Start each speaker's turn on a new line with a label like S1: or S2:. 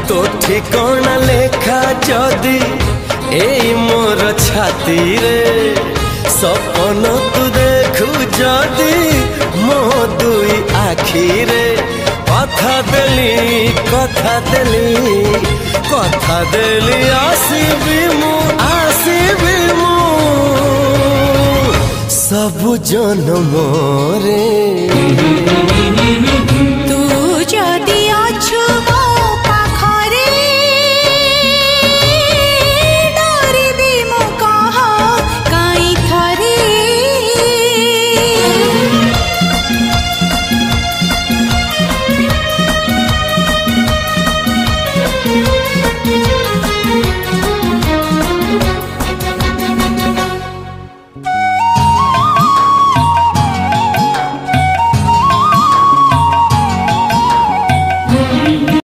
S1: तो ठिकाना लेखा जदि ए मोर छाती रे सपन तू देखु जदि मो दुई आखी रे कथा देली आसीबी मु सब जन्म रे।